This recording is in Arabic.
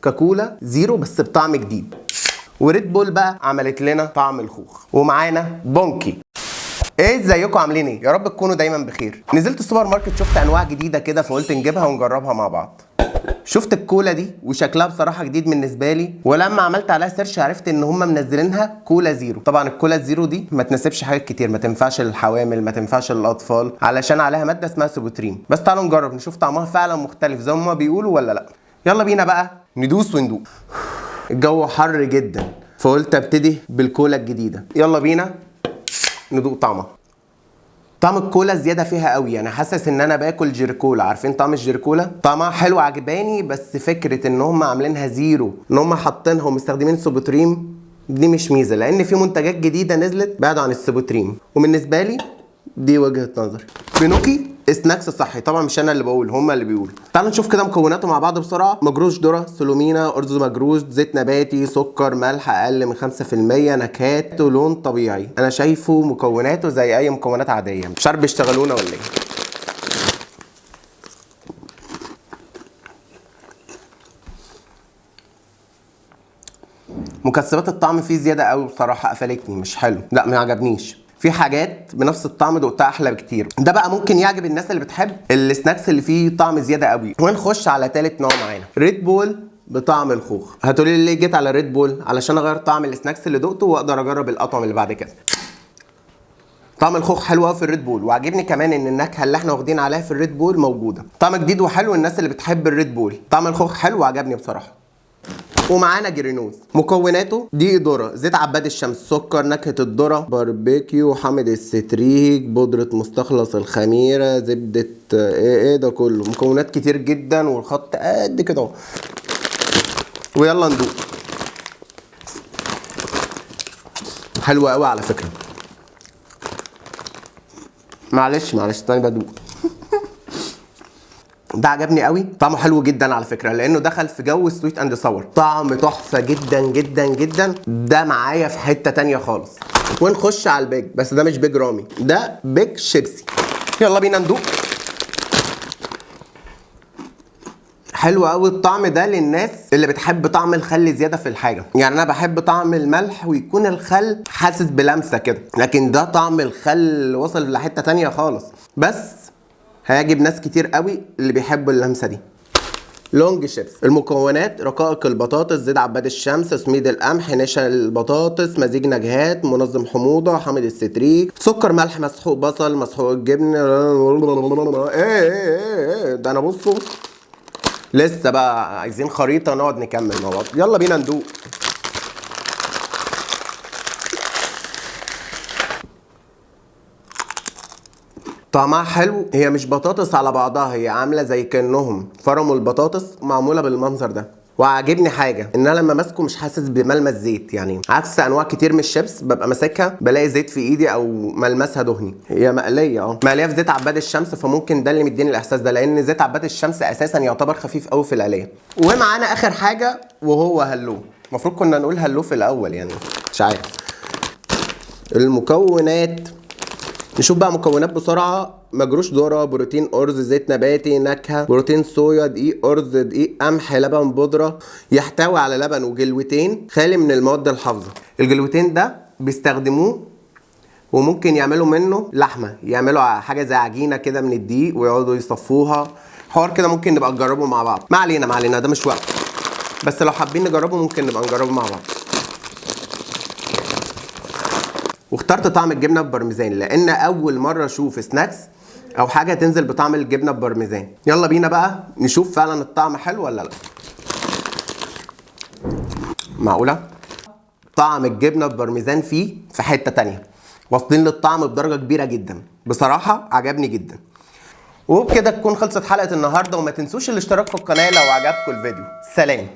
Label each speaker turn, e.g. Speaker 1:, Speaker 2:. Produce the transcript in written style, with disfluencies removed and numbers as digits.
Speaker 1: كاكولا زيرو بس بطعم جديد. وريد بول بقى عملت لنا طعم الخوخ. ومعانا بونكي. ايه ازيكم عاملين ايه؟ يا رب تكونوا دايما بخير. نزلت السوبر ماركت شفت انواع جديده كده فقلت نجيبها ونجربها مع بعض. شفت الكولا دي وشكلها بصراحه جديد بالنسبه لي، ولما عملت عليها سيرش عرفت ان هم منزلينها كولا زيرو. طبعا الكولا الزيرو دي ما تناسبش حاجات كتير، ما تنفعش للحوامل، ما تنفعش للاطفال، علشان عليها ماده اسمها سوبوتريم. بس تعالوا نجرب نشوف طعمها فعلا مختلف زي ما بيقولوا ولا لا. يلا بينا بقى ندوس وندوق. الجو حر جدا فقلت ابتدي بالكولا الجديده. يلا بينا ندوق طعمها. طعم الكولا زياده فيها قوي، يعني حاسس ان انا باكل جيركولا. عارفين طعم الجيركولا؟ طعمها حلو عجباني، بس فكره ان هم عاملينها زيرو، ان هم حاطينها ومستخدمين سوبوتريم، دي مش ميزه، لان في منتجات جديده نزلت بعد عن السوبوتريم. وبالنسبه لي دي وجهه نظري. بنوكي سناكس صحي، طبعا مش انا اللي بقول، هم اللي بيقولوا. تعالوا نشوف كده مكوناته مع بعض بسرعه. مجروش ذره، سلومينا، ارز مجروش، زيت نباتي، سكر، ملح اقل من 5%، نكهات ولون طبيعي. انا شايفه مكوناته زي اي مكونات عاديه، مش عارف بيشتغلونا ولا ايه. مكسبات الطعم فيه زياده قوي بصراحه، قفلتني، مش حلو، لا ما عجبنيش. في حاجات بنفس الطعم دقتها احلى بكتير. ده بقى ممكن يعجب الناس اللي بتحب السناكس اللي فيه طعم زياده قوي. ونخش على تالت نوع معانا، ريد بول بطعم الخوخ. هتقولي لي ليه جيت على ريد بول؟ علشان اغير طعم السناكس اللي دقته واقدر اجرب الاطعم اللي بعد كده. طعم الخوخ حلو قوي في الريد بول، وعجبني كمان ان النكهه اللي احنا واخدين عليها في الريد بول موجوده. طعم جديد وحلو الناس اللي بتحب الريد بول. طعم الخوخ حلو وعجبني بصراحه. ومعانا جرينوز. مكوناته دقيق ذره، زيت عباد الشمس، سكر، نكهه الذره، باربيكيو، حامض الستريك، بودره مستخلص الخميره، زبده، ايه ده كله؟ مكونات كتير جدا والخط قد كده اهو. ويلا ندوق. حلوه قوي على فكره. معلش تاني بدوق. ده عجبني قوي، طعمه حلو جدا على فكره، لانه دخل في جو سويت اند ساور. طعم تحفه جدا جدا جدا، ده معايا في حته تانيه خالص. ونخش على البيج، بس ده مش بيج رامي، ده بيج شيبسي. يلا بينا ندوق. حلو قوي الطعم ده للناس اللي بتحب طعم الخل زياده في الحاجه. يعني انا بحب طعم الملح ويكون الخل حاسس بلمسه كده، لكن ده طعم الخل وصل لحته تانيه خالص. بس هيعجب ناس كتير قوي اللي بيحبوا اللمسه دي. لونج شيبس. المكونات: رقائق البطاطس، زيت عباد الشمس، سميد القمح، نشا البطاطس، مزيج نكهات، منظم حموضه، حامض الستريك، سكر، ملح، مسحوق بصل، مسحوق الجبن. ايه ده؟ انا بصوا لسه بقى عايزين خريطه نقعد نكمل مع بعض. يلا بينا ندوق. طعمها حلو. هي مش بطاطس على بعضها، هي عامله زي كانهم فرموا البطاطس معموله بالمنظر ده. وعاجبني حاجه ان انا لما ماسكه مش حاسس بملمس زيت، يعني عكس انواع كتير من الشيبس ببقى ماسكها بلاقي زيت في ايدي او ملمسها دهني. هي مقليه مقليه في زيت عباد الشمس، فممكن ده اللي مديني الاحساس ده، لان زيت عباد الشمس اساسا يعتبر خفيف قوي في القليه. ومعانا اخر حاجه وهو هلو. المفروض كنا نقول هلو في الاول، يعني مش عارف. المكونات، نشوف بقى مكونات بسرعه. مجروش ذره، بروتين ارز، زيت نباتي، نكهه، بروتين صويا، دقيق ارز، دقيق قمح، لبن بودره، يحتوي على لبن وجلوتين، خالي من المواد الحافظه. الجلوتين ده بيستخدموه وممكن يعملوا منه لحمه، يعملوا حاجه زي عجينه كده من الدقيق ويقعدوا يصفوها، حوار كده ممكن نبقى نجربه مع بعض. ما علينا ده مش وقت، بس لو حابين نجربه ممكن نبقى نجربه مع بعض. واخترت طعم الجبنه ببرميزان لان اول مره اشوف سناكس او حاجه تنزل بطعم الجبنه ببرميزان. يلا بينا بقى نشوف فعلا الطعم حلو ولا لا. معقوله طعم الجبنه ببرميزان فيه في حته تانية، واصلين للطعم بدرجه كبيره جدا. بصراحه عجبني جدا. وبكده تكون خلصت حلقه النهارده، وما تنسوش الاشتراك في القناه لو عجبكم الفيديو. سلام.